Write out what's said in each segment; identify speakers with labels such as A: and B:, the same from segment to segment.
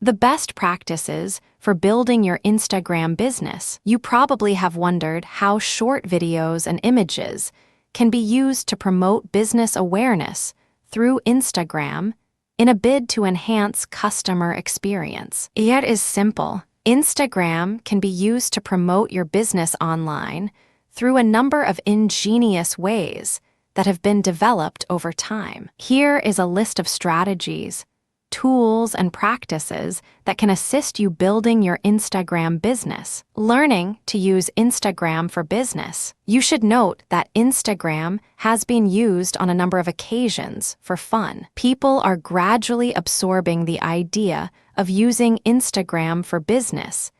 A: The best practices for building your Instagram business. You probably have wondered how short videos and images can be used to promote business awareness through Instagram in a bid to enhance customer experience. It is simple. Instagram can be used to promote your business online through a number of ingenious ways that have been developed over time. Here is a list of strategies, tools, and practices that can assist you building your Instagram business. Learning to use Instagram for business. You should note that Instagram has been used on a number of occasions for fun. People are gradually absorbing the idea of using Instagram for business,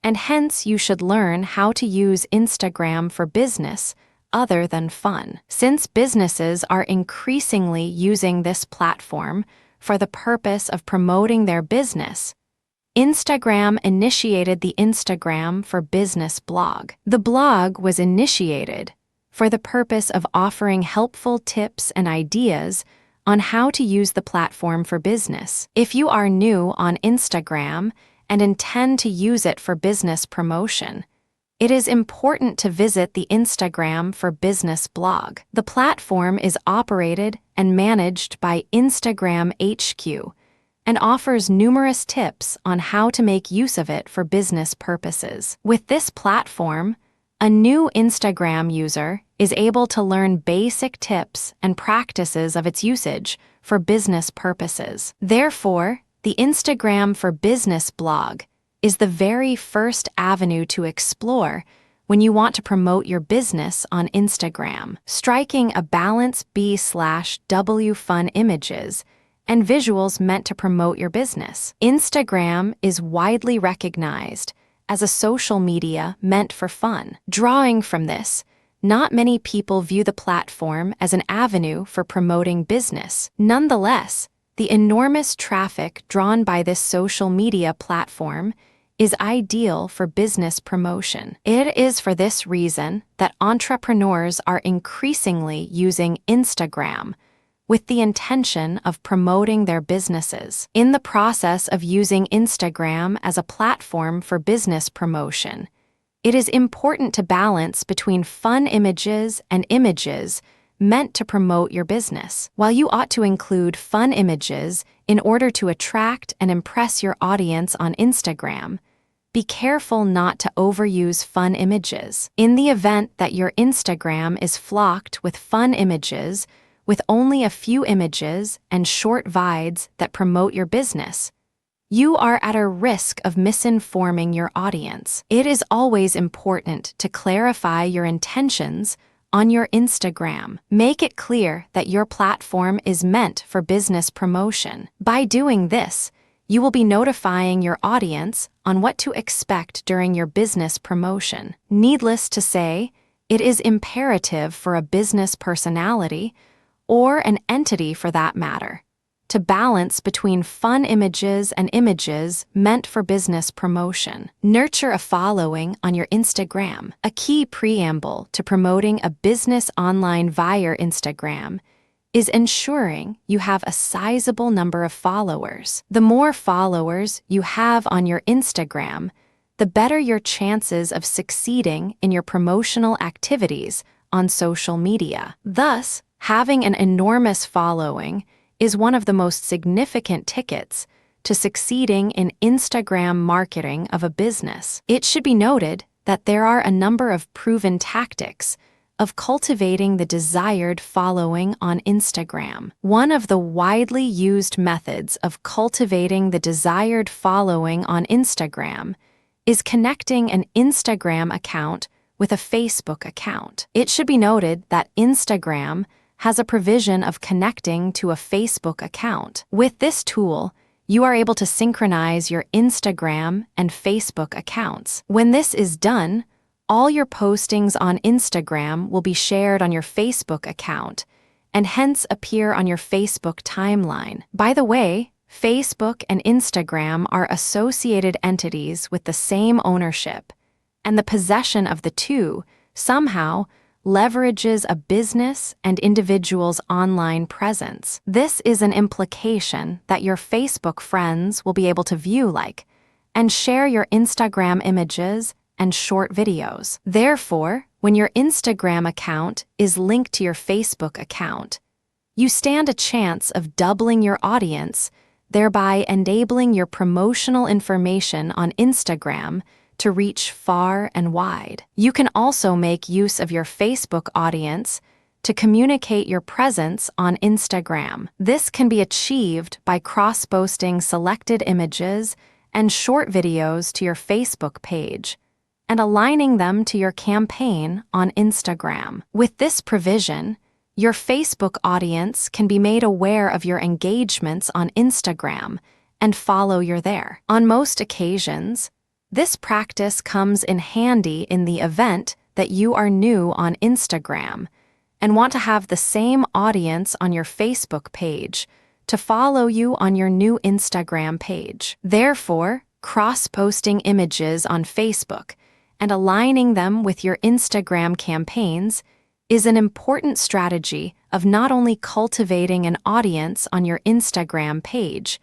A: and hence you should learn how to use Instagram for business other than fun. Since businesses are increasingly using this platform for the purpose of promoting their business, Instagram initiated the Instagram for Business blog. The blog was initiated for the purpose of offering helpful tips and ideas on how to use the platform for business. If you are new on Instagram and intend to use it for business promotion, it is important to visit the Instagram for Business blog. The platform is operated and managed by Instagram HQ and offers numerous tips on how to make use of it for business purposes. With this platform, a new Instagram user is able to learn basic tips and practices of its usage for business purposes. Therefore, the Instagram for Business blog is the very first avenue to explore when you want to promote your business on Instagram. Striking a balance B/W fun images and visuals meant to promote your business. Instagram is widely recognized as a social media meant for fun. Drawing from this, not many people view the platform as an avenue for promoting business. Nonetheless, the enormous traffic drawn by this social media platform is ideal for business promotion. It is for this reason that entrepreneurs are increasingly using Instagram with the intention of promoting their businesses. In the process of using Instagram as a platform for business promotion, it is important to balance between fun images and images meant to promote your business. While you ought to include fun images in order to attract and impress your audience on Instagram, be careful not to overuse fun images. In the event that your Instagram is flocked with fun images, with only a few images and short vids that promote your business, you are at a risk of misinforming your audience. It is always important to clarify your intentions on your Instagram. Make it clear that your platform is meant for business promotion. By doing this, you will be notifying your audience on what to expect during your business promotion. Needless to say, it is imperative for a business personality, or an entity for that matter, to balance between fun images and images meant for business promotion. Nurture a following on your Instagram. A key preamble to promoting a business online via Instagram is ensuring you have a sizable number of followers. The more followers you have on your Instagram, the better your chances of succeeding in your promotional activities on social media. Thus, having an enormous following is one of the most significant tickets to succeeding in Instagram marketing of a business. It should be noted that there are a number of proven tactics of cultivating the desired following on Instagram. One of the widely used methods of cultivating the desired following on Instagram is connecting an Instagram account with a Facebook account. It should be noted that Instagram has a provision of connecting to a Facebook account. With this tool, you are able to synchronize your Instagram and Facebook accounts. When this is done, all your postings on Instagram will be shared on your Facebook account and hence appear on your Facebook timeline. By the way, Facebook and Instagram are associated entities with the same ownership, and the possession of the two somehow leverages a business and individual's online presence. This is an implication that your Facebook friends will be able to view, like, and share your Instagram images and short videos. Therefore, when your Instagram account is linked to your Facebook account, you stand a chance of doubling your audience, thereby enabling your promotional information on Instagram to reach far and wide. You can also make use of your Facebook audience to communicate your presence on Instagram. This can be achieved by cross-posting selected images and short videos to your Facebook page and aligning them to your campaign on Instagram. With this provision, your Facebook audience can be made aware of your engagements on Instagram and follow you there. On most occasions, this practice comes in handy in the event that you are new on Instagram and want to have the same audience on your Facebook page to follow you on your new Instagram page. Therefore, cross-posting images on Facebook and aligning them with your Instagram campaigns is an important strategy of not only cultivating an audience on your Instagram page,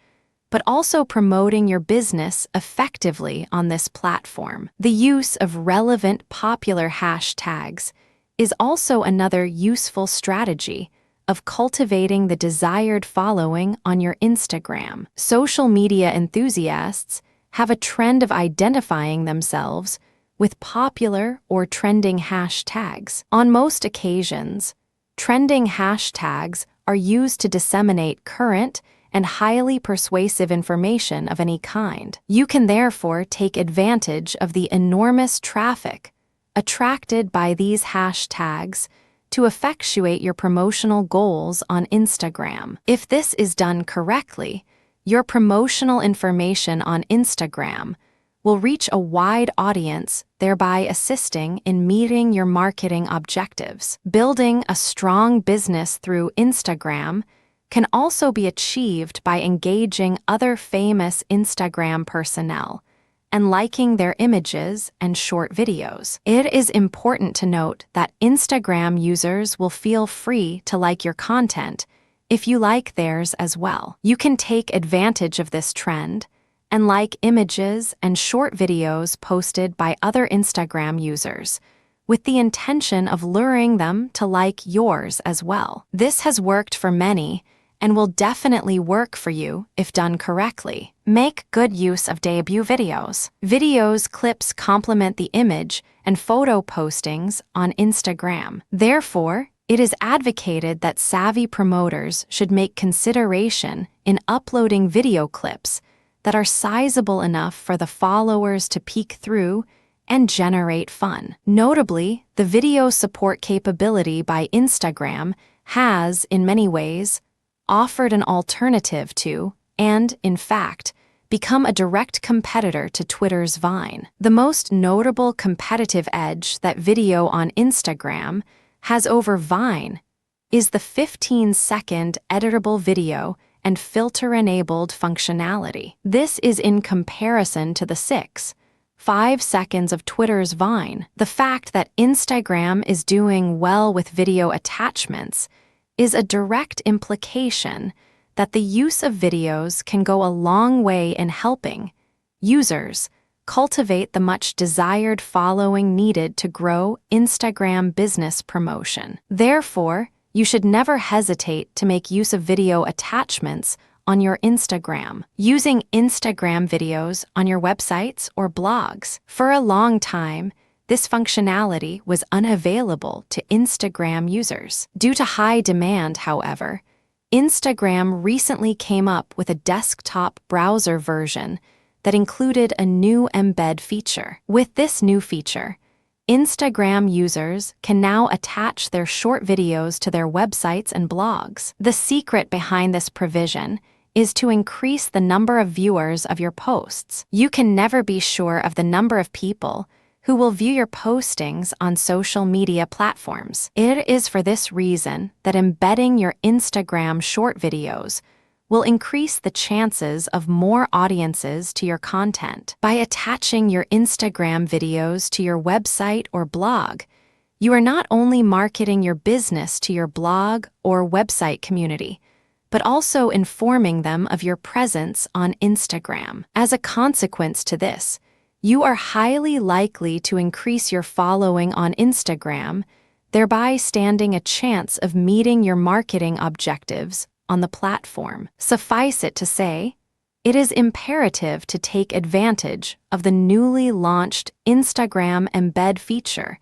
A: but also promoting your business effectively on this platform. The use of relevant popular hashtags is also another useful strategy of cultivating the desired following on your Instagram. Social media enthusiasts have a trend of identifying themselves with popular or trending hashtags. On most occasions, trending hashtags are used to disseminate current and highly persuasive information of any kind. You can therefore take advantage of the enormous traffic attracted by these hashtags to effectuate your promotional goals on Instagram. If this is done correctly, your promotional information on Instagram will reach a wide audience, thereby assisting in meeting your marketing objectives. Building a strong business through Instagram can also be achieved by engaging other famous Instagram personnel and liking their images and short videos. It is important to note that Instagram users will feel free to like your content if you like theirs as well. You can take advantage of this trend and like images and short videos posted by other Instagram users, with the intention of luring them to like yours as well. This has worked for many and will definitely work for you if done correctly. Make good use of debut videos. Videos clips complement the image and photo postings on Instagram. Therefore, it is advocated that savvy promoters should make consideration in uploading video clips that are sizable enough for the followers to peek through and generate fun. Notably, the video support capability by Instagram has, in many ways, offered an alternative to, and, in fact, become a direct competitor to Twitter's Vine. The most notable competitive edge that video on Instagram has over Vine is the 15-second editable video and filter-enabled functionality. This is in comparison to the 5 seconds of Twitter's Vine. The fact that Instagram is doing well with video attachments is a direct implication that the use of videos can go a long way in helping users cultivate the much desired following needed to grow Instagram business promotion. Therefore, you should never hesitate to make use of video attachments on your Instagram, using Instagram videos on your websites or blogs. For a long time, this functionality was unavailable to Instagram users. Due to high demand, however, Instagram recently came up with a desktop browser version that included a new embed feature. With this new feature, Instagram users can now attach their short videos to their websites and blogs. The secret behind this provision is to increase the number of viewers of your posts. You can never be sure of the number of people who will view your postings on social media platforms. It is for this reason that embedding your Instagram short videos will increase the chances of more audiences to your content. By attaching your Instagram videos to your website or blog, you are not only marketing your business to your blog or website community, but also informing them of your presence on Instagram. As a consequence to this, you are highly likely to increase your following on Instagram, thereby standing a chance of meeting your marketing objectives on the platform. Suffice it to say, it is imperative to take advantage of the newly launched Instagram Embed feature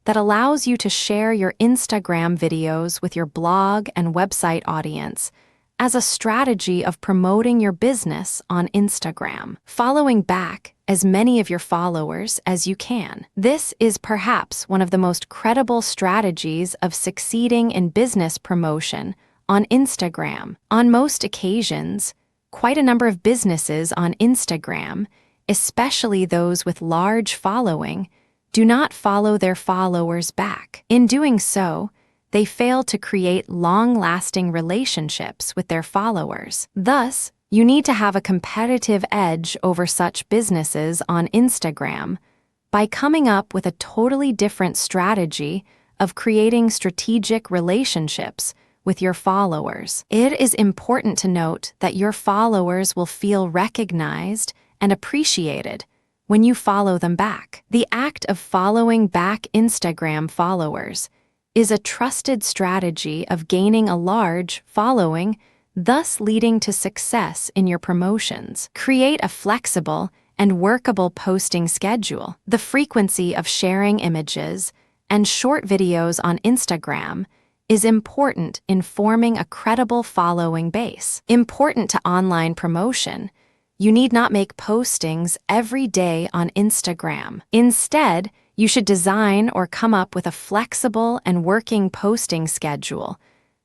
A: that allows you to share your Instagram videos with your blog and website audience as a strategy of promoting your business on Instagram, following back as many of your followers as you can. This is perhaps one of the most credible strategies of succeeding in business promotion on Instagram. On most occasions, quite a number of businesses on Instagram, especially those with large following, do not follow their followers back. In doing so, they fail to create long-lasting relationships with their followers. Thus, you need to have a competitive edge over such businesses on Instagram by coming up with a totally different strategy of creating strategic relationships with your followers. It is important to note that your followers will feel recognized and appreciated when you follow them back. The act of following back Instagram followers is a trusted strategy of gaining a large following, thus leading to success in your promotions. Create a flexible and workable posting schedule. The frequency of sharing images and short videos on Instagram is important in forming a credible following base. Important to online promotion, you need not make postings every day on Instagram. Instead, you should design or come up with a flexible and working posting schedule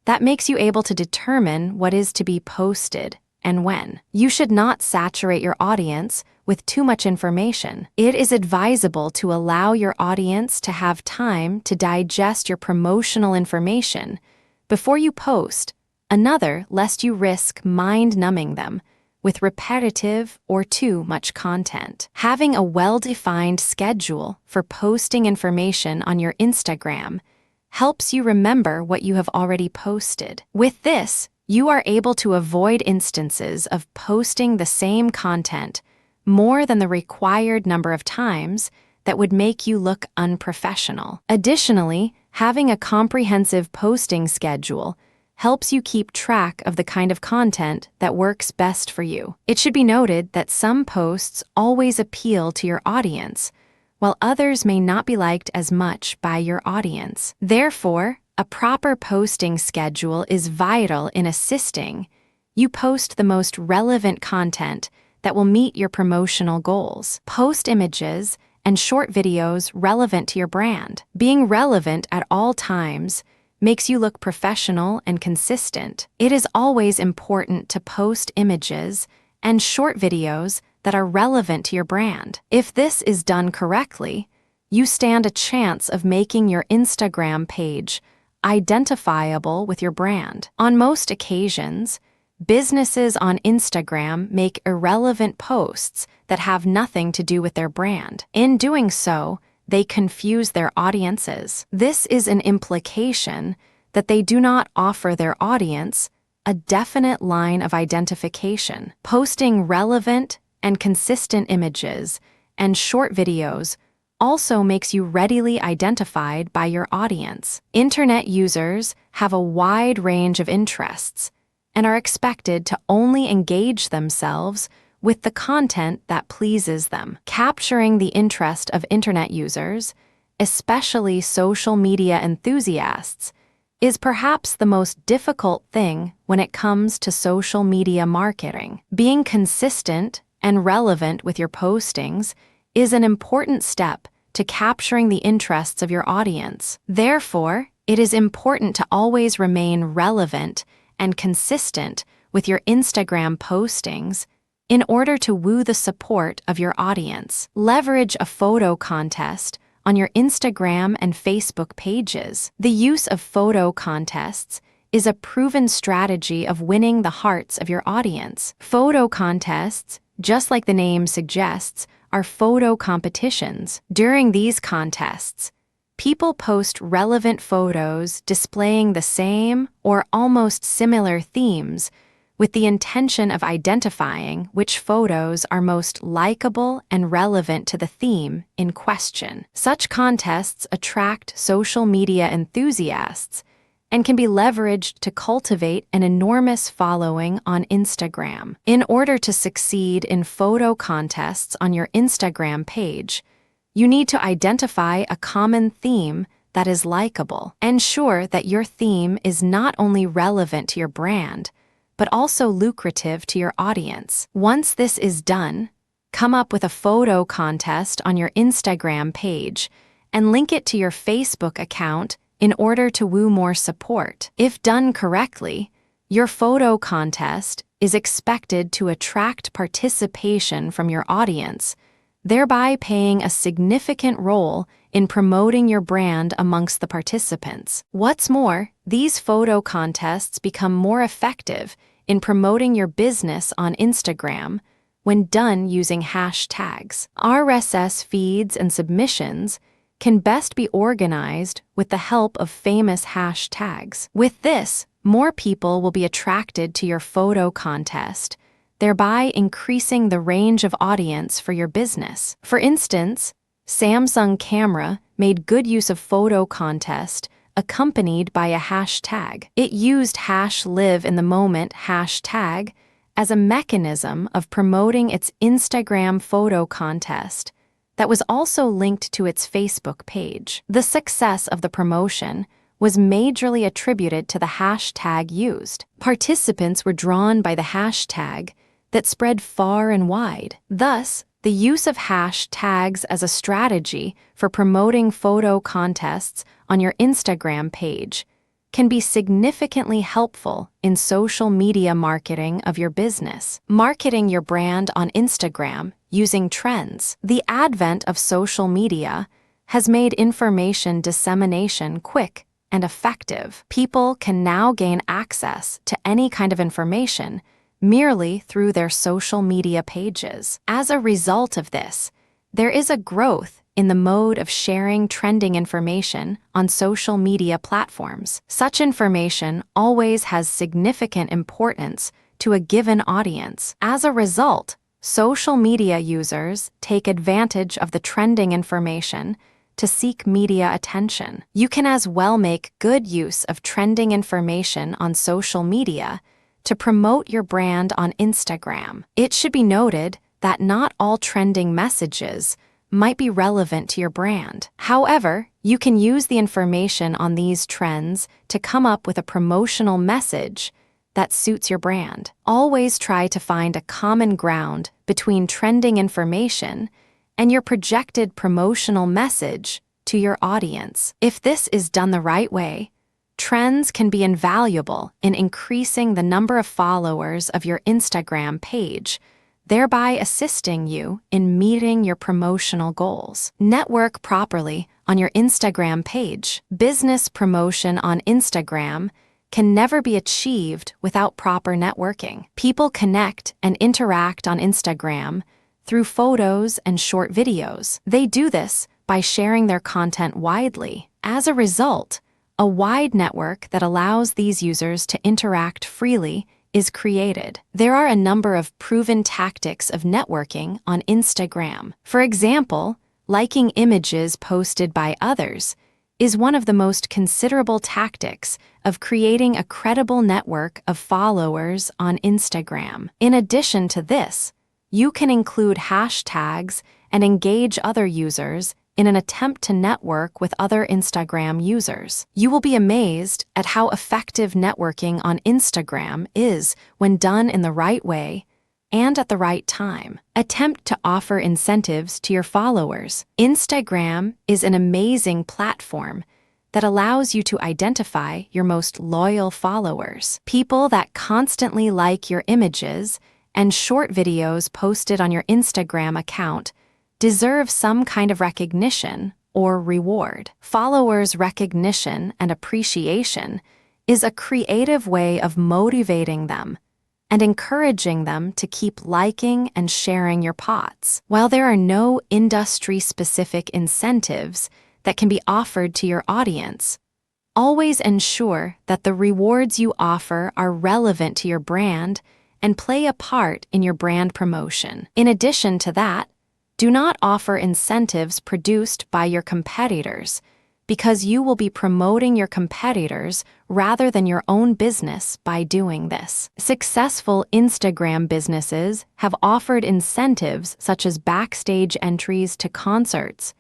A: that makes you able to determine what is to be posted and when. You should not saturate your audience with too much information. It is advisable to allow your audience to have time to digest your promotional information before you post another, lest you risk mind-numbing them with repetitive or too much content. Having a well-defined schedule for posting information on your Instagram helps you remember what you have already posted. With this, you are able to avoid instances of posting the same content more than the required number of times that would make you look unprofessional. Additionally, having a comprehensive posting schedule helps you keep track of the kind of content that works best for you. It should be noted that some posts always appeal to your audience, while others may not be liked as much by your audience. Therefore, a proper posting schedule is vital in assisting you post the most relevant content that will meet your promotional goals. Post images and short videos relevant to your brand. Being relevant at all times makes you look professional and consistent. It is always important to post images and short videos that are relevant to your brand. If this is done correctly, you stand a chance of making your Instagram page identifiable with your brand. On most occasions, businesses on Instagram make irrelevant posts that have nothing to do with their brand. In doing so, they confuse their audiences. This is an implication that they do not offer their audience a definite line of identification. Posting relevant and consistent images and short videos also makes you readily identified by your audience. Internet users have a wide range of interests and are expected to only engage themselves with the content that pleases them. Capturing the interest of internet users, especially social media enthusiasts, is perhaps the most difficult thing when it comes to social media marketing. Being consistent and relevant with your postings is an important step to capturing the interests of your audience. Therefore, it is important to always remain relevant and consistent with your Instagram postings in order to woo the support of your audience. Leverage a photo contest on your Instagram and Facebook pages. The use of photo contests is a proven strategy of winning the hearts of your audience. Photo contests, just like the name suggests, are photo competitions. During these contests, People post relevant photos displaying the same or almost similar themes with the intention of identifying which photos are most likable and relevant to the theme in question. Such contests attract social media enthusiasts and can be leveraged to cultivate an enormous following on Instagram. In order to succeed in photo contests on your Instagram page, you need to identify a common theme that is likable. Ensure that your theme is not only relevant to your brand, but also lucrative to your audience. Once this is done, come up with a photo contest on your Instagram page and link it to your Facebook account in order to woo more support. If done correctly, your photo contest is expected to attract participation from your audience, thereby playing a significant role in promoting your brand amongst the participants. What's more, these photo contests become more effective in promoting your business on Instagram when done using hashtags. RSS feeds and submissions can best be organized with the help of famous hashtags. With this, more people will be attracted to your photo contest, thereby increasing the range of audience for your business. For instance, Samsung Camera made good use of photo contest accompanied by a hashtag. It used #live in the moment hashtag as a mechanism of promoting its Instagram photo contest that was also linked to its Facebook page. The success of the promotion was majorly attributed to the hashtag used. Participants were drawn by the hashtag that spread far and wide. Thus, the use of hashtags as a strategy for promoting photo contests on your Instagram page can be significantly helpful in social media marketing of your business. Marketing your brand on Instagram using trends. The advent of social media has made information dissemination quick and effective. People can now gain access to any kind of information merely through their social media pages. As a result of this, there is a growth in the mode of sharing trending information on social media platforms. Such information always has significant importance to a given audience. As a result, social media users take advantage of the trending information to seek media attention. You can as well make good use of trending information on social media to promote your brand on Instagram. It should be noted that not all trending messages might be relevant to your brand. However, you can use the information on these trends to come up with a promotional message that suits your brand. Always try to find a common ground between trending information and your projected promotional message to your audience. If this is done the right way, trends can be invaluable in increasing the number of followers of your Instagram page, thereby assisting you in meeting your promotional goals. Network properly on your Instagram page. Business promotion on Instagram can never be achieved without proper networking. People connect and interact on Instagram through photos and short videos. They do this by sharing their content widely. As a result, a wide network that allows these users to interact freely is created. There are a number of proven tactics of networking on Instagram. For example, liking images posted by others is one of the most considerable tactics of creating a credible network of followers on Instagram. In addition to this, you can include hashtags and engage other users in an attempt to network with other Instagram users. You will be amazed at how effective networking on Instagram is when done in the right way and at the right time. Attempt to offer incentives to your followers. Instagram is an amazing platform that allows you to identify your most loyal followers. People that constantly like your images and short videos posted on your Instagram account deserve some kind of recognition or reward. Followers' recognition and appreciation is a creative way of motivating them and encouraging them to keep liking and sharing your posts. While there are no industry-specific incentives that can be offered to your audience. Always ensure that the rewards you offer are relevant to your brand and play a part in your brand promotion. In addition to that, do not offer incentives produced by your competitors, because you will be promoting your competitors rather than your own business by doing this. Successful Instagram businesses have offered incentives such as backstage entries to concerts,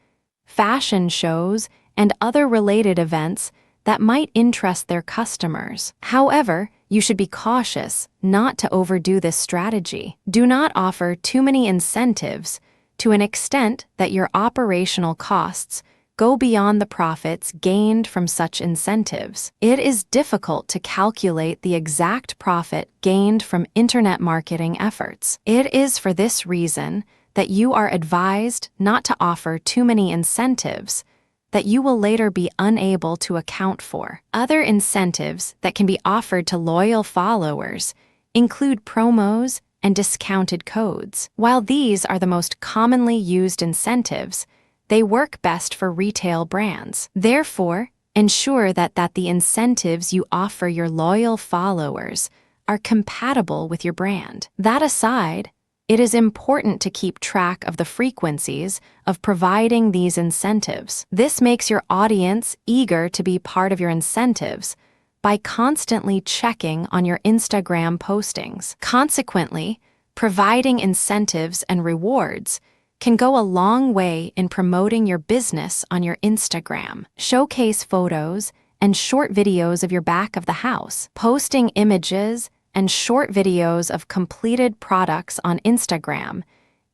A: fashion shows, and other related events that might interest their customers. However, you should be cautious not to overdo this strategy. Do not offer too many incentives to an extent that your operational costs go beyond the profits gained from such incentives. It is difficult to calculate the exact profit gained from internet marketing efforts. It is for this reason that you are advised not to offer too many incentives that you will later be unable to account for. Other incentives that can be offered to loyal followers include promos and discounted codes. While these are the most commonly used incentives, they work best for retail brands. Therefore, ensure that the incentives you offer your loyal followers are compatible with your brand. That aside, it is important to keep track of the frequencies of providing these incentives. This makes your audience eager to be part of your incentives by constantly checking on your Instagram postings. Consequently, providing incentives and rewards can go a long way in promoting your business on your Instagram. Showcase photos and short videos of your back of the house. Posting images and short videos of completed products on Instagram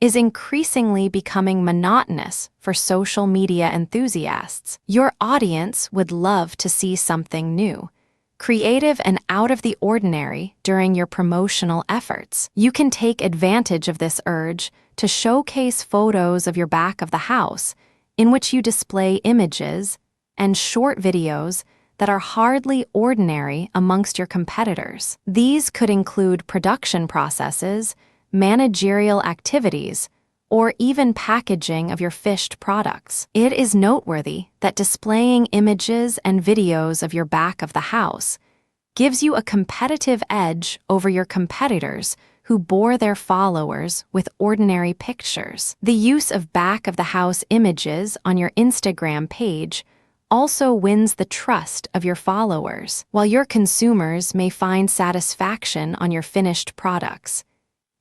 A: is increasingly becoming monotonous for social media enthusiasts. Your audience would love to see something new, creative, and out of the ordinary during your promotional efforts. You can take advantage of this urge to showcase photos of your back of the house in which you display images and short videos that are hardly ordinary amongst your competitors. These could include production processes, managerial activities, or even packaging of your fished products. It is noteworthy that displaying images and videos of your back of the house gives you a competitive edge over your competitors who bore their followers with ordinary pictures. The use of back of the house images on your Instagram page also wins the trust of your followers. While your consumers may find satisfaction on your finished products,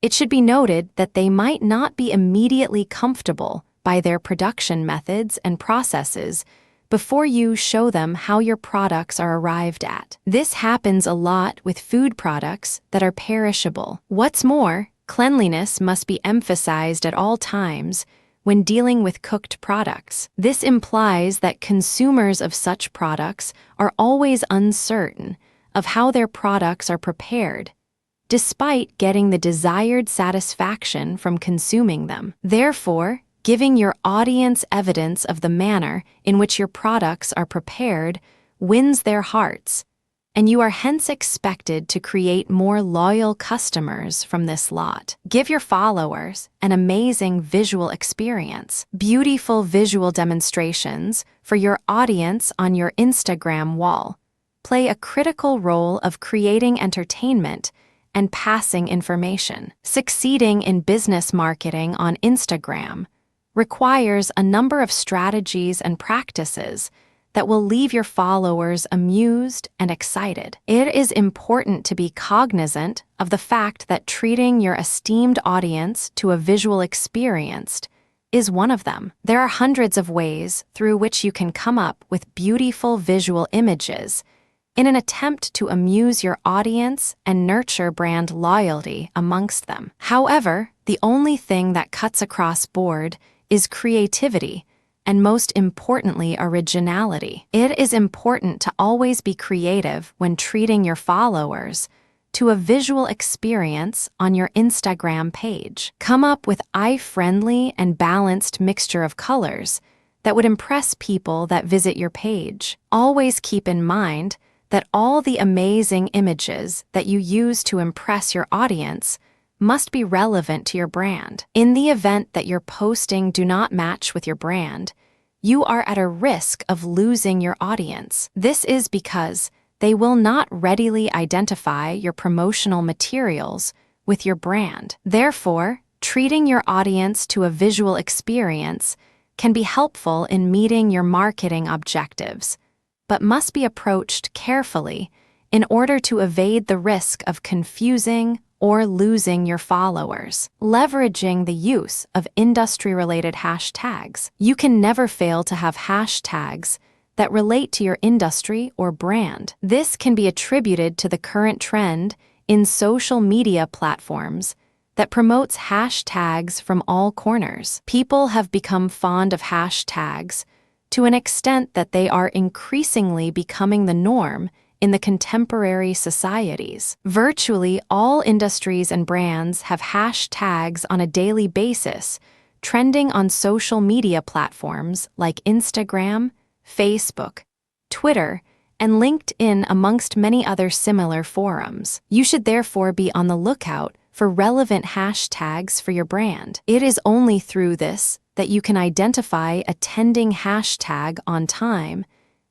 A: it should be noted that they might not be immediately comfortable by their production methods and processes before you show them how your products are arrived at. This happens a lot with food products that are perishable. What's more, cleanliness must be emphasized at all times when dealing with cooked products. This implies that consumers of such products are always uncertain of how their products are prepared, despite getting the desired satisfaction from consuming them. Therefore, giving your audience evidence of the manner in which your products are prepared wins their hearts, and you are hence expected to create more loyal customers from this lot. Give your followers an amazing visual experience. Beautiful visual demonstrations for your audience on your Instagram wall play a critical role of creating entertainment and passing information. Succeeding in business marketing on Instagram requires a number of strategies and practices that will leave your followers amused and excited. It is important to be cognizant of the fact that treating your esteemed audience to a visual experience is one of them. There are hundreds of ways through which you can come up with beautiful visual images in an attempt to amuse your audience and nurture brand loyalty amongst them. However, the only thing that cuts across board is creativity, and most importantly, originality. It is important to always be creative when treating your followers to a visual experience on your Instagram page. Come up with eye-friendly and balanced mixture of colors that would impress people that visit your page. Always keep in mind that all the amazing images that you use to impress your audience must be relevant to your brand. In the event that your posting do not match with your brand, you are at a risk of losing your audience. This is because they will not readily identify your promotional materials with your brand. Therefore, treating your audience to a visual experience can be helpful in meeting your marketing objectives, but must be approached carefully in order to evade the risk of confusing or losing your followers. Leveraging the use of industry-related hashtags. You can never fail to have hashtags that relate to your industry or brand. This can be attributed to the current trend in social media platforms that promotes hashtags from all corners. People have become fond of hashtags to an extent that they are increasingly becoming the norm in the contemporary societies. Virtually all industries and brands have hashtags on a daily basis, trending on social media platforms like Instagram, Facebook, Twitter, and LinkedIn, amongst many other similar forums. You should therefore be on the lookout for relevant hashtags for your brand. It is only through this that you can identify a trending hashtag on time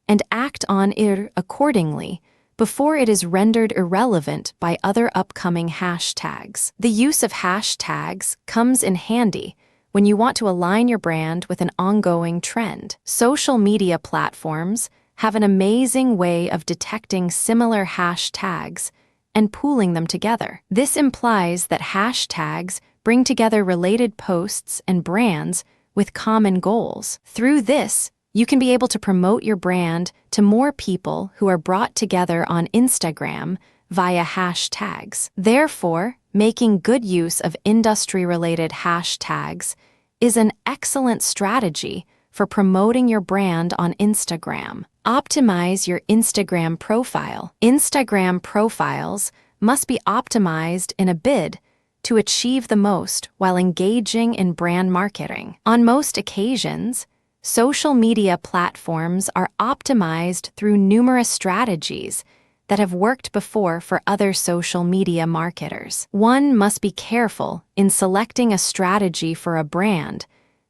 A: and act on it accordingly before it is rendered irrelevant by other upcoming hashtags. The use of hashtags comes in handy when you want to align your brand with an ongoing trend. Social media platforms have an amazing way of detecting similar hashtags and pooling them together. This implies that hashtags bring together related posts and brands with common goals. Through this, you can be able to promote your brand to more people who are brought together on Instagram via hashtags. Therefore, making good use of industry-related hashtags is an excellent strategy for promoting your brand on Instagram. Optimize your Instagram profile. Instagram profiles must be optimized in a bid to achieve the most while engaging in brand marketing. On most occasions, social media platforms are optimized through numerous strategies that have worked before for other social media marketers. One must be careful in selecting a strategy for a brand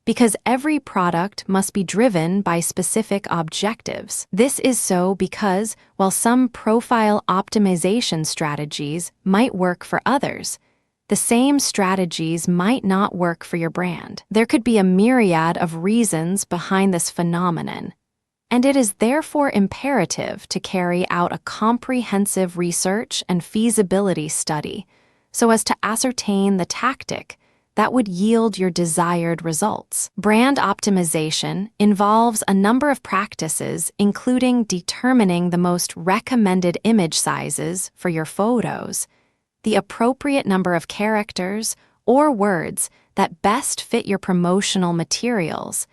A: because every product must be driven by specific objectives. This is so because while some profile optimization strategies might work for others, the same strategies might not work for your brand. There could be a myriad of reasons behind this phenomenon, and it is therefore imperative to carry out a comprehensive research and feasibility study so as to ascertain the tactic that would yield your desired results. Brand optimization involves a number of practices, including determining the most recommended image sizes for your photos, the appropriate number of characters or words that best fit your promotional materials,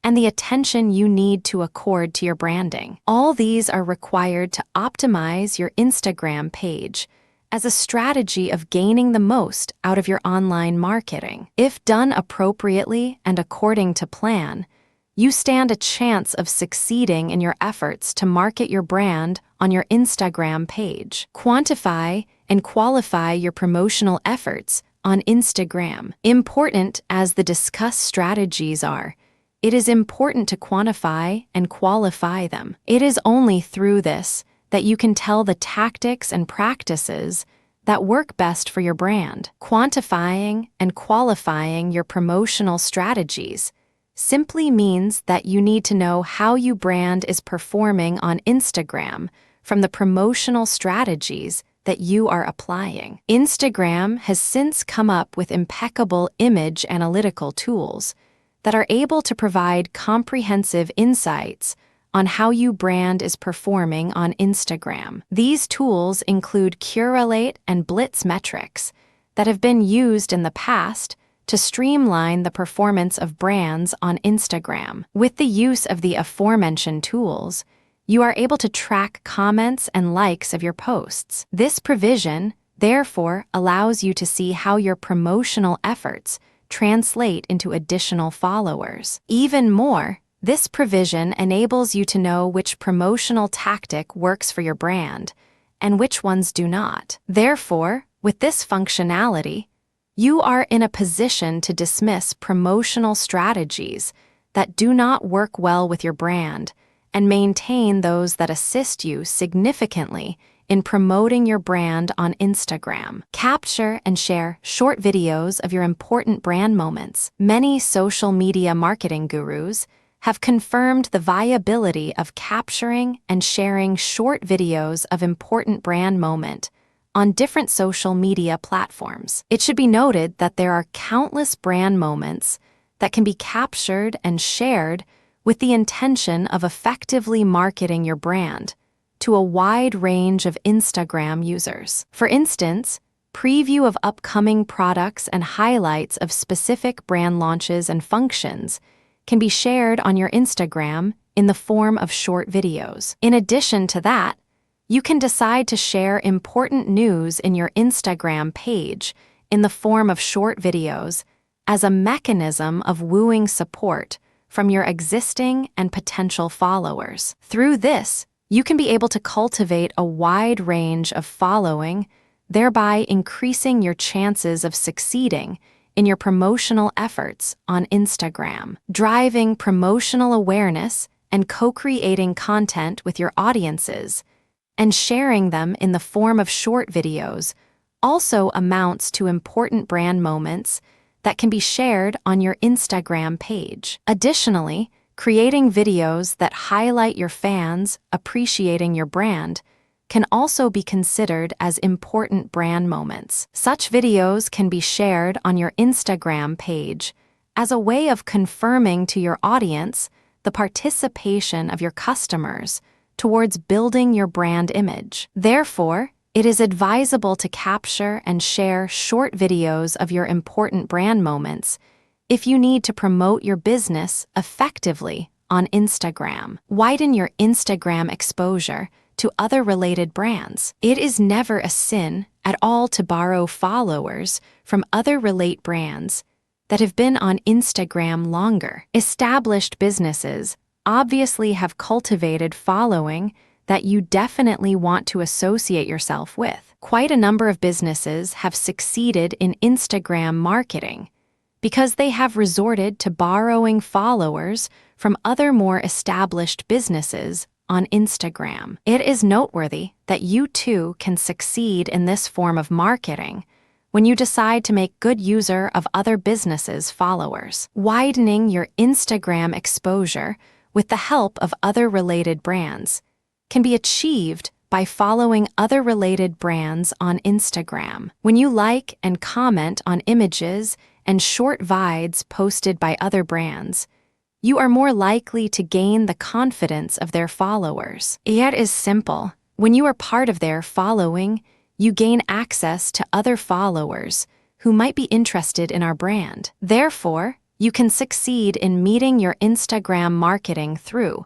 A: and the attention you need to accord to your branding. All these are required to optimize your Instagram page as a strategy of gaining the most out of your online marketing. If done appropriately and according to plan, you stand a chance of succeeding in your efforts to market your brand on your Instagram page. Quantify and qualify your promotional efforts on Instagram. Important as the discussed strategies are, it is important to quantify and qualify them. It is only through this that you can tell the tactics and practices that work best for your brand. Quantifying and qualifying your promotional strategies simply means that you need to know how your brand is performing on Instagram from the promotional strategies that you are applying. Instagram has since come up with impeccable image analytical tools that are able to provide comprehensive insights on how your brand is performing on Instagram. These tools include Currelate and Blitz metrics that have been used in the past to streamline the performance of brands on Instagram. With the use of the aforementioned tools, you are able to track comments and likes of your posts. This provision, therefore, allows you to see how your promotional efforts translate into additional followers. Even more, this provision enables you to know which promotional tactic works for your brand and which ones do not. Therefore, with this functionality, you are in a position to dismiss promotional strategies that do not work well with your brand and maintain those that assist you significantly in promoting your brand on Instagram. Capture and share short videos of your important brand moments. Many social media marketing gurus have confirmed the viability of capturing and sharing short videos of important brand moment on different social media platforms. It should be noted that there are countless brand moments that can be captured and shared with the intention of effectively marketing your brand to a wide range of Instagram users. For instance, preview of upcoming products and highlights of specific brand launches and functions can be shared on your Instagram in the form of short videos. In addition to that, you can decide to share important news in your Instagram page in the form of short videos as a mechanism of wooing support from your existing and potential followers. Through this, you can be able to cultivate a wide range of following, thereby increasing your chances of succeeding in your promotional efforts on Instagram. Driving promotional awareness and co-creating content with your audiences and sharing them in the form of short videos also amounts to important brand moments that can be shared on your Instagram page. Additionally, creating videos that highlight your fans appreciating your brand can also be considered as important brand moments. Such videos can be shared on your Instagram page as a way of confirming to your audience the participation of your customers towards building your brand image. Therefore, it is advisable to capture and share short videos of your important brand moments if you need to promote your business effectively on Instagram. Widen your Instagram exposure to other related brands. It is never a sin at all to borrow followers from other relate brands that have been on Instagram longer. Established businesses obviously have cultivated following that you definitely want to associate yourself with. Quite a number of businesses have succeeded in Instagram marketing because they have resorted to borrowing followers from other more established businesses on Instagram. It is noteworthy that you too can succeed in this form of marketing when you decide to make good user of other businesses' followers. Widening your Instagram exposure with the help of other related brands can be achieved by following other related brands on Instagram. When you like and comment on images and short vids posted by other brands, you are more likely to gain the confidence of their followers. It is simple. When you are part of their following, you gain access to other followers who might be interested in our brand. Therefore, you can succeed in meeting your Instagram marketing through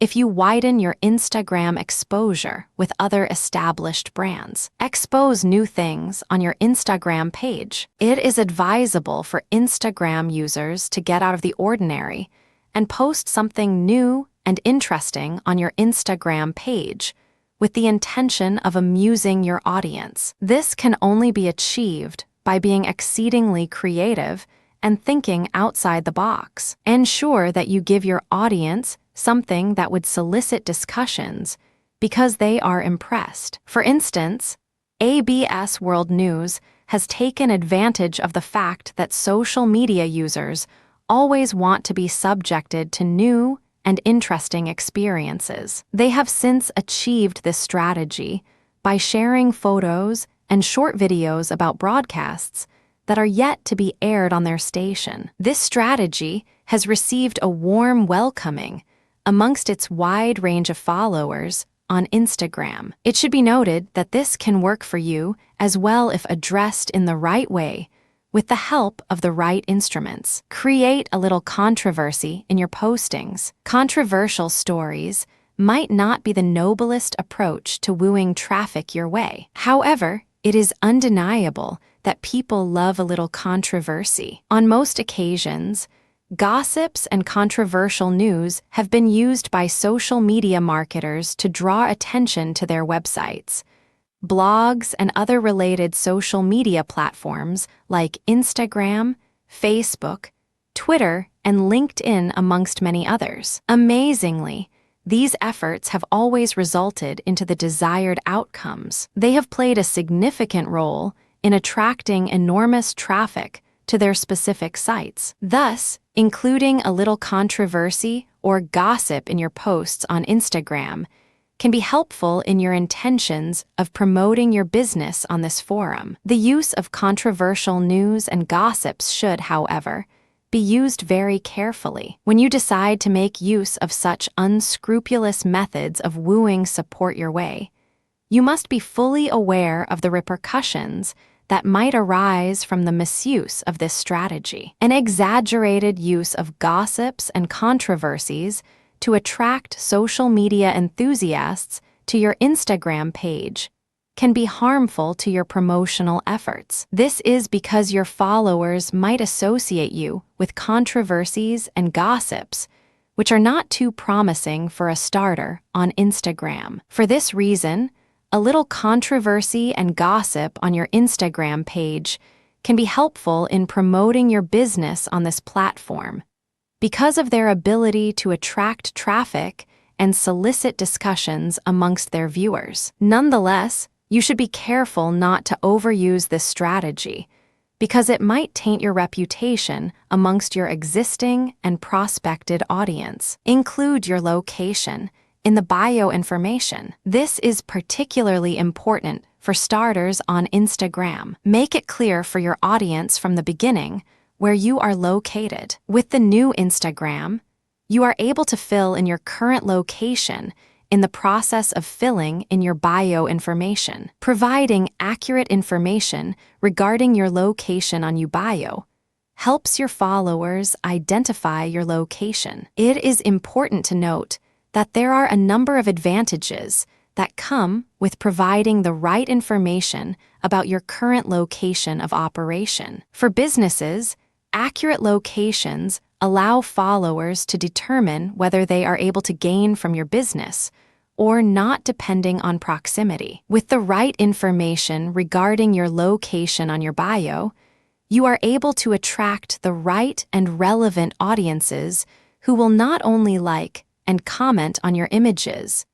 A: if you widen your Instagram exposure with other established brands. Expose new things on your Instagram page. It is advisable for Instagram users to get out of the ordinary and post something new and interesting on your Instagram page with the intention of amusing your audience. This can only be achieved by being exceedingly creative and thinking outside the box. Ensure that you give your audience something that would solicit discussions because they are impressed. For instance, ABS World News has taken advantage of the fact that social media users always want to be subjected to new and interesting experiences. They have since achieved this strategy by sharing photos and short videos about broadcasts that are yet to be aired on their station. This strategy has received a warm welcoming amongst its wide range of followers on Instagram. It should be noted that this can work for you as well if addressed in the right way with the help of the right instruments. Create a little controversy in your postings. Controversial stories might not be the noblest approach to wooing traffic your way. However, it is undeniable that people love a little controversy. On most occasions, gossips and controversial news have been used by social media marketers to draw attention to their websites. Blogs and other related social media platforms like Instagram, Facebook, Twitter, and LinkedIn, amongst many others. Amazingly, these efforts have always resulted into the desired outcomes. They have played a significant role in attracting enormous traffic to their specific sites. Thus, including a little controversy or gossip in your posts on Instagram can be helpful in your intentions of promoting your business on this forum. The use of controversial news and gossips should, however, be used very carefully. When you decide to make use of such unscrupulous methods of wooing support your way, you must be fully aware of the repercussions that might arise from the misuse of this strategy. An exaggerated use of gossips and controversies to attract social media enthusiasts to your Instagram page can be harmful to your promotional efforts. This is because your followers might associate you with controversies and gossips, which are not too promising for a starter on Instagram. For this reason, a little controversy and gossip on your Instagram page can be helpful in promoting your business on this platform because of their ability to attract traffic and solicit discussions amongst their viewers. Nonetheless, you should be careful not to overuse this strategy because it might taint your reputation amongst your existing and prospected audience. Include your location in the bio information. This is particularly important for starters on Instagram. Make it clear for your audience from the beginning where you are located. With the new Instagram, you are able to fill in your current location in the process of filling in your bio information. Providing accurate information regarding your location on your bio helps your followers identify your location. It is important to note that there are a number of advantages that come with providing the right information about your current location of operation. For businesses, accurate locations allow followers to determine whether they are able to gain from your business or not, depending on proximity. With the right information regarding your location on your bio, you are able to attract the right and relevant audiences who will not only like and comment on your images,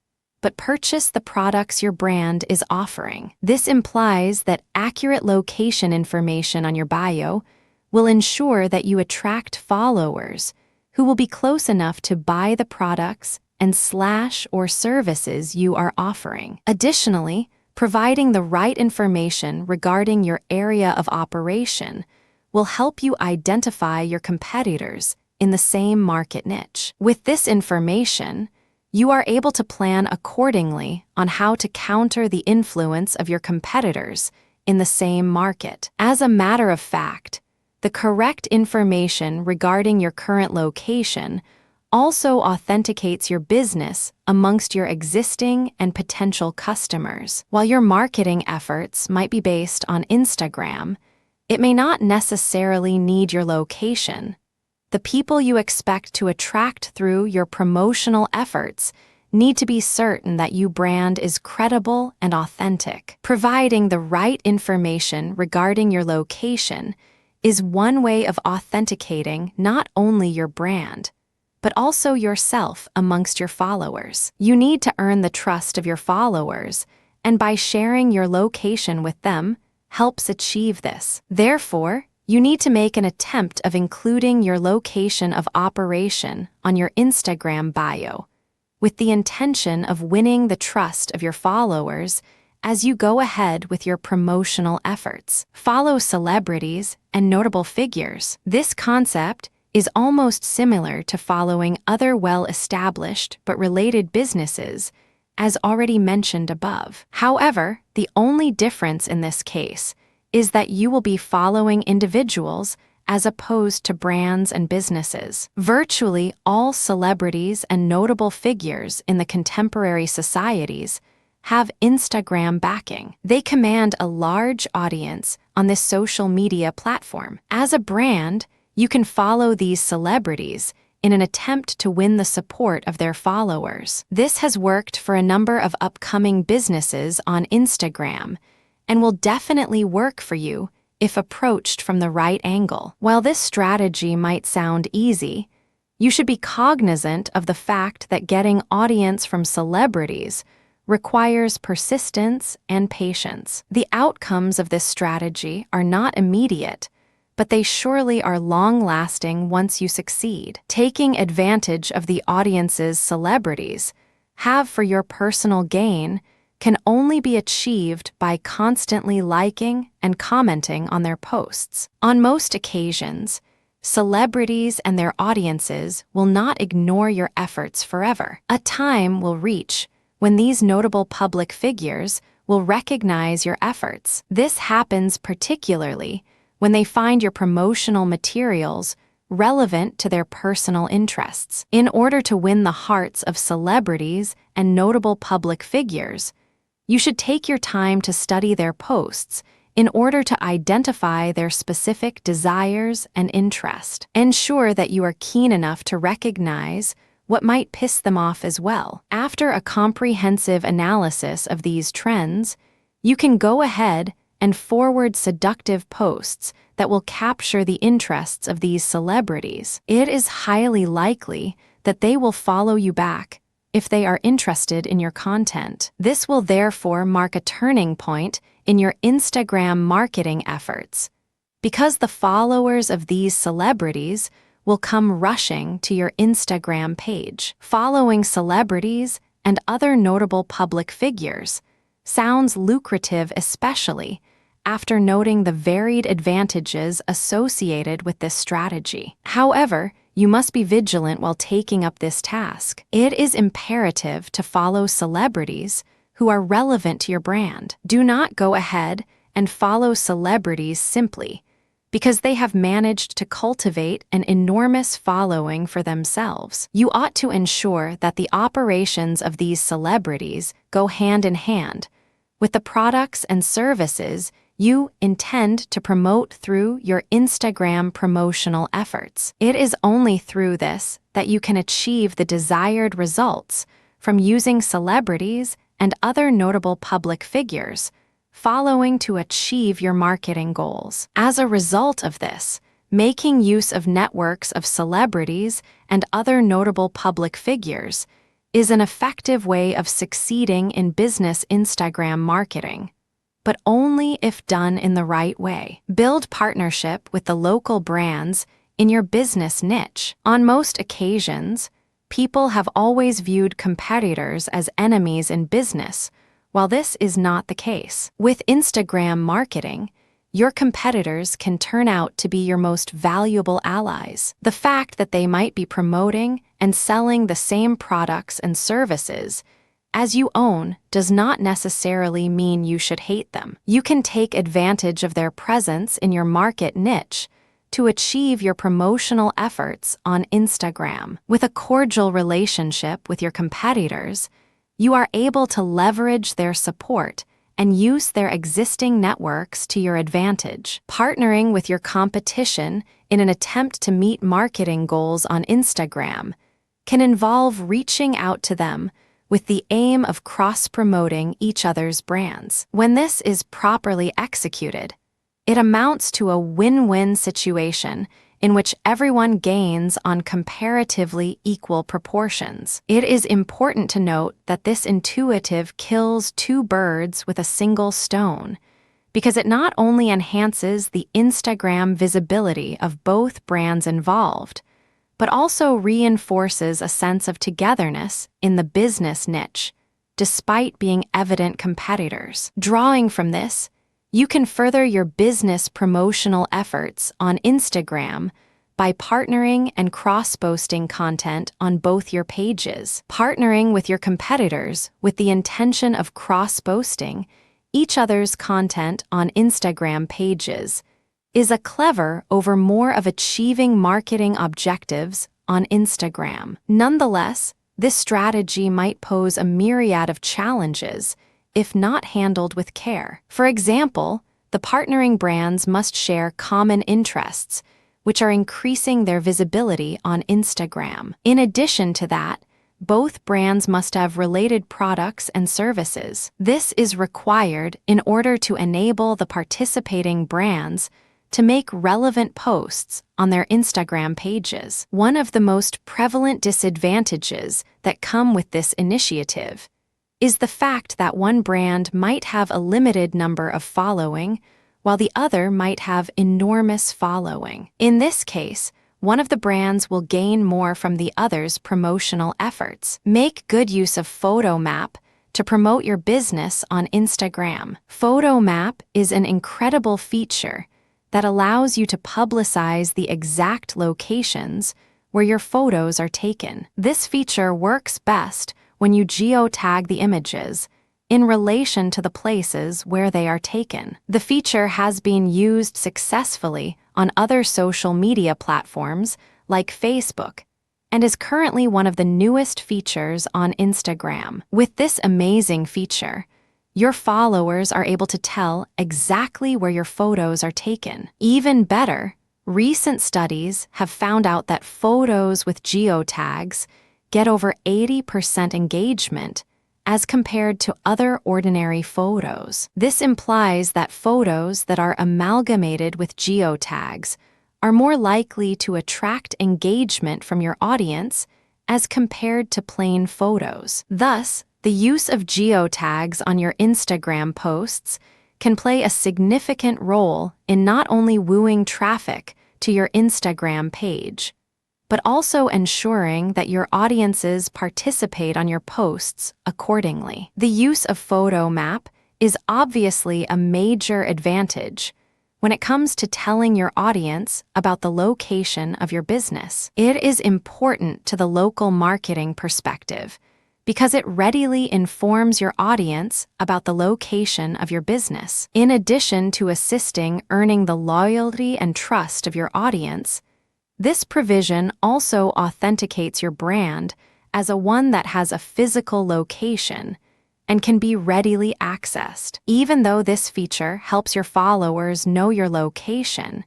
A: but purchase the products your brand is offering. This implies that accurate location information on your bio will ensure that you attract followers who will be close enough to buy the products and/or services you are offering. Additionally, providing the right information regarding your area of operation will help you identify your competitors in the same market niche. With this information, you are able to plan accordingly on how to counter the influence of your competitors in the same market. As a matter of fact, the correct information regarding your current location also authenticates your business amongst your existing and potential customers. While your marketing efforts might be based on Instagram, it may not necessarily need your location. The people you expect to attract through your promotional efforts need to be certain that your brand is credible and authentic. Providing the right information regarding your location is one way of authenticating not only your brand, but also yourself amongst your followers. You need to earn the trust of your followers, and by sharing your location with them helps achieve this. Therefore, you need to make an attempt of including your location of operation on your Instagram bio, with the intention of winning the trust of your followers as you go ahead with your promotional efforts. Follow celebrities and notable figures. This concept is almost similar to following other well-established but related businesses, as already mentioned above. However, the only difference in this case is that you will be following individuals as opposed to brands and businesses. Virtually all celebrities and notable figures in the contemporary societies have Instagram backing. They command a large audience on this social media platform. As a brand, you can follow these celebrities in an attempt to win the support of their followers. This has worked for a number of upcoming businesses on Instagram and will definitely work for you if approached from the right angle. While this strategy might sound easy, you should be cognizant of the fact that getting audience from celebrities requires persistence and patience. The outcomes of this strategy are not immediate, but they surely are long-lasting once you succeed. Taking advantage of the audience's celebrities have for your personal gain can only be achieved by constantly liking and commenting on their posts. On most occasions, celebrities and their audiences will not ignore your efforts forever. A time will reach when these notable public figures will recognize your efforts. This happens particularly when they find your promotional materials relevant to their personal interests. In order to win the hearts of celebrities and notable public figures, you should take your time to study their posts in order to identify their specific desires and interest. Ensure that you are keen enough to recognize what might piss them off as well. After a comprehensive analysis of these trends, you can go ahead and forward seductive posts that will capture the interests of these celebrities. It is highly likely that they will follow you back if they are interested in your content. This will therefore mark a turning point in your Instagram marketing efforts, because the followers of these celebrities will come rushing to your Instagram page. Following celebrities and other notable public figures sounds lucrative, especially after noting the varied advantages associated with this strategy. However, you must be vigilant while taking up this task. It is imperative to follow celebrities who are relevant to your brand. Do not go ahead and follow celebrities simply because they have managed to cultivate an enormous following for themselves. You ought to ensure that the operations of these celebrities go hand in hand with the products and services you intend to promote through your Instagram promotional efforts. It is only through this that you can achieve the desired results from using celebrities and other notable public figures following to achieve your marketing goals. As a result of this, making use of networks of celebrities and other notable public figures is an effective way of succeeding in business Instagram marketing, but only if done in the right way. Build partnership with the local brands in your business niche. On most occasions, people have always viewed competitors as enemies in business, while this is not the case. With Instagram marketing, your competitors can turn out to be your most valuable allies. The fact that they might be promoting and selling the same products and services as you own does not necessarily mean you should hate them. You can take advantage of their presence in your market niche to achieve your promotional efforts on Instagram. With a cordial relationship with your competitors, you are able to leverage their support and use their existing networks to your advantage. Partnering with your competition in an attempt to meet marketing goals on Instagram can involve reaching out to them with the aim of cross-promoting each other's brands. When this is properly executed, it amounts to a win-win situation in which everyone gains on comparatively equal proportions. It is important to note that this intuitive kills two birds with a single stone, because it not only enhances the Instagram visibility of both brands involved, but also reinforces a sense of togetherness in the business niche, despite being evident competitors. Drawing from this, you can further your business promotional efforts on Instagram by partnering and cross-posting content on both your pages. Partnering with your competitors with the intention of cross-posting each other's content on Instagram pages is a clever over more of achieving marketing objectives on Instagram. Nonetheless, this strategy might pose a myriad of challenges if not handled with care. For example, the partnering brands must share common interests, which are increasing their visibility on Instagram. In addition to that, both brands must have related products and services. This is required in order to enable the participating brands to make relevant posts on their Instagram pages. One of the most prevalent disadvantages that come with this initiative is the fact that one brand might have a limited number of following, while the other might have enormous following. In this case, one of the brands will gain more from the other's promotional efforts. Make good use of Photo Map to promote your business on Instagram. Photo Map is an incredible feature that allows you to publicize the exact locations where your photos are taken. This feature works best when you geotag the images in relation to the places where they are taken. The feature has been used successfully on other social media platforms like Facebook and is currently one of the newest features on Instagram. With this amazing feature, your followers are able to tell exactly where your photos are taken. Even better, recent studies have found out that photos with geotags get over 80% engagement as compared to other ordinary photos. This implies that photos that are amalgamated with geotags are more likely to attract engagement from your audience as compared to plain photos. Thus, the use of geotags on your Instagram posts can play a significant role in not only wooing traffic to your Instagram page, but also ensuring that your audiences participate on your posts accordingly. The use of Photo Map is obviously a major advantage when it comes to telling your audience about the location of your business. It is important to the local marketing perspective because it readily informs your audience about the location of your business. In addition to assisting earning the loyalty and trust of your audience, this provision also authenticates your brand as a one that has a physical location and can be readily accessed. Even though this feature helps your followers know your location,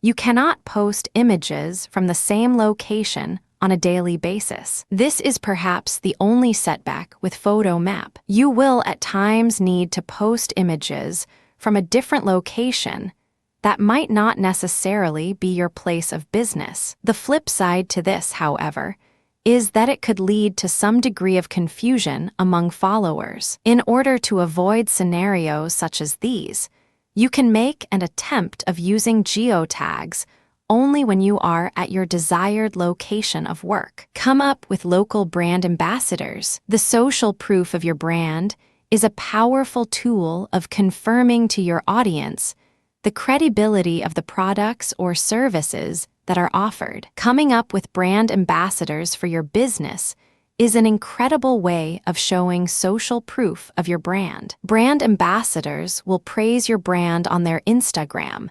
A: you cannot post images from the same location on a daily basis. This is perhaps the only setback with Photo Map. You will at times need to post images from a different location that might not necessarily be your place of business. The flip side to this, however, is that it could lead to some degree of confusion among followers. In order to avoid scenarios such as these, you can make an attempt of using geotags only when you are at your desired location of work. Come up with local brand ambassadors. The social proof of your brand is a powerful tool of confirming to your audience the credibility of the products or services that are offered. Coming up with brand ambassadors for your business is an incredible way of showing social proof of your brand. Brand ambassadors will praise your brand on their Instagram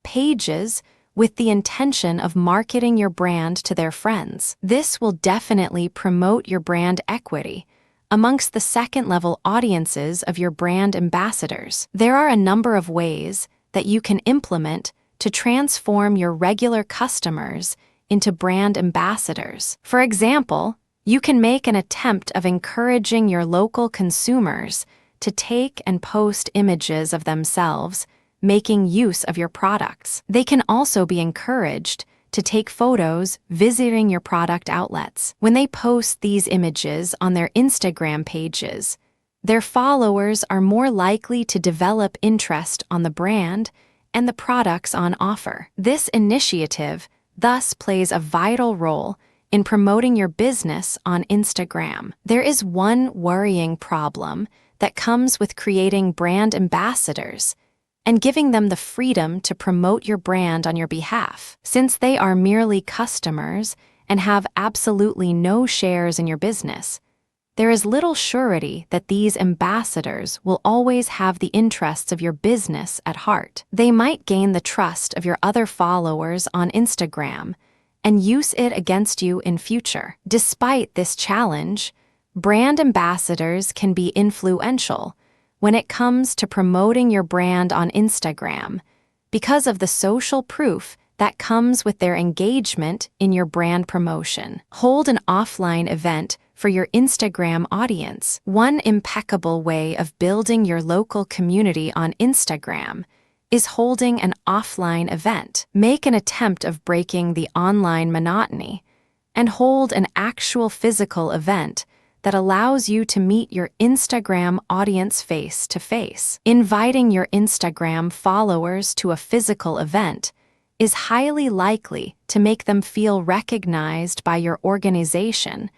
A: pages with the intention of marketing your brand to their friends. This will definitely promote your brand equity amongst the second-level audiences of your brand ambassadors. There are a number of ways that you can implement to transform your regular customers into brand ambassadors. For example, you can make an attempt of encouraging your local consumers to take and post images of themselves making use of your products. They can also be encouraged to take photos visiting your product outlets. When they post these images on their Instagram pages, their followers are more likely to develop interest on the brand and the products on offer. This initiative thus plays a vital role in promoting your business on Instagram. There is one worrying problem that comes with creating brand ambassadors and giving them the freedom to promote your brand on your behalf. Since they are merely customers and have absolutely no shares in your business, there is little surety that these ambassadors will always have the interests of your business at heart. They might gain the trust of your other followers on Instagram and use it against you in future. Despite this challenge, brand ambassadors can be influential when it comes to promoting your brand on Instagram because of the social proof that comes with their engagement in your brand promotion. Hold an offline event for your Instagram audience. One impeccable way of building your local community on Instagram is holding an offline event. Make an attempt of breaking the online monotony and hold an actual physical event that allows you to meet your Instagram audience face to face. Inviting your Instagram followers to a physical event is highly likely to make them feel recognized by your organization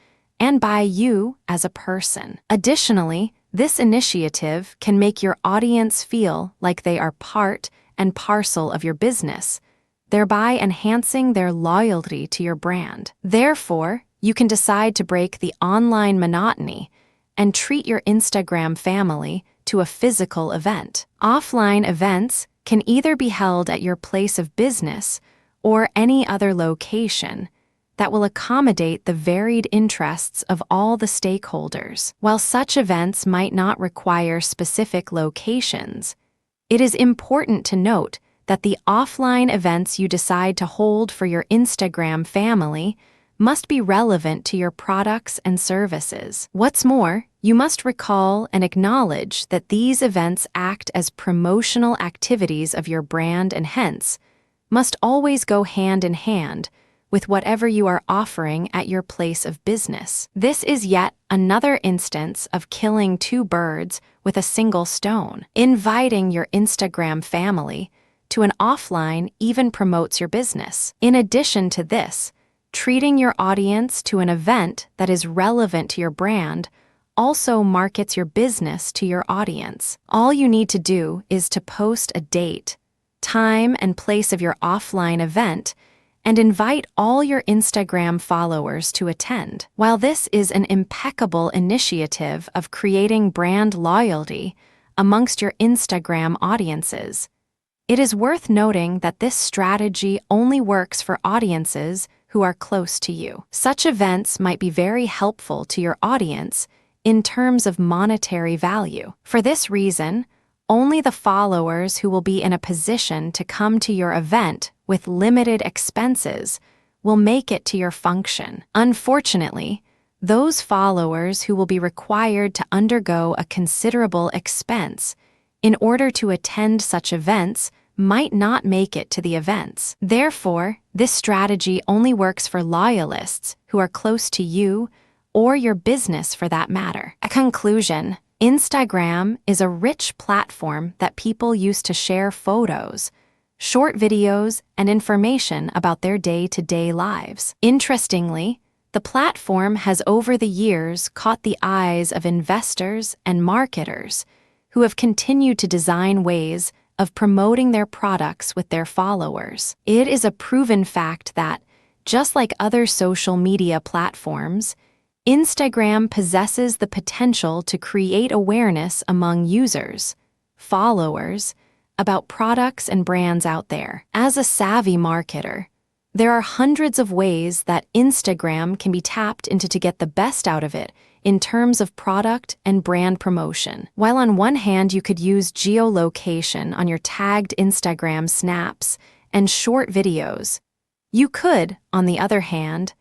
A: and by you as a person. Additionally, this initiative can make your audience feel like they are part and parcel of your business, thereby enhancing their loyalty to your brand. Therefore, you can decide to break the online monotony and treat your Instagram family to a physical event. Offline events can either be held at your place of business or any other location that will accommodate the varied interests of all the stakeholders. While such events might not require specific locations, it is important to note that the offline events you decide to hold for your Instagram family must be relevant to your products and services. What's more, you must recall and acknowledge that these events act as promotional activities of your brand and hence must always go hand in hand with whatever you are offering at your place of business. This is yet another instance of killing two birds with a single stone. Inviting your Instagram family to an offline even promotes your business. In addition to this, treating your audience to an event that is relevant to your brand also markets your business to your audience. All you need to do is to post a date, time, and place of your offline event and invite all your Instagram followers to attend. While this is an impeccable initiative of creating brand loyalty amongst your Instagram audiences, it is worth noting that this strategy only works for audiences who are close to you. Such events might be very helpful to your audience in terms of monetary value. For this reason, only the followers who will be in a position to come to your event with limited expenses will make it to your function. Unfortunately, those followers who will be required to undergo a considerable expense in order to attend such events might not make it to the events. Therefore, this strategy only works for loyalists who are close to you or your business for that matter. A conclusion: Instagram is a rich platform that people use to share photos, short videos, and information about their day-to-day lives. Interestingly, the platform has over the years caught the eyes of investors and marketers who have continued to design ways of promoting their products with their followers. It is a proven fact that, just like other social media platforms, Instagram possesses the potential to create awareness among users, followers, about products and brands out there. As a savvy marketer, there are hundreds of ways that Instagram can be tapped into to get the best out of it in terms of product and brand promotion. While on one hand you could use geolocation on your tagged Instagram snaps and short videos, you could, on the other hand,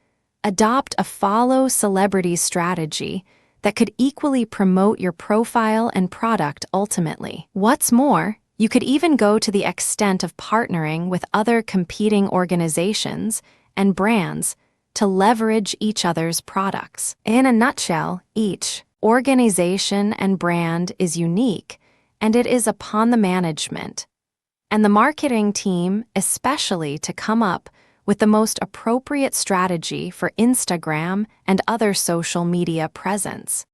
A: adopt a follow celebrity strategy that could equally promote your profile and product ultimately. What's more, you could even go to the extent of partnering with other competing organizations and brands to leverage each other's products. In a nutshell, each organization and brand is unique, and it is upon the management and the marketing team especially to come up with the most appropriate strategy for Instagram and other social media presence.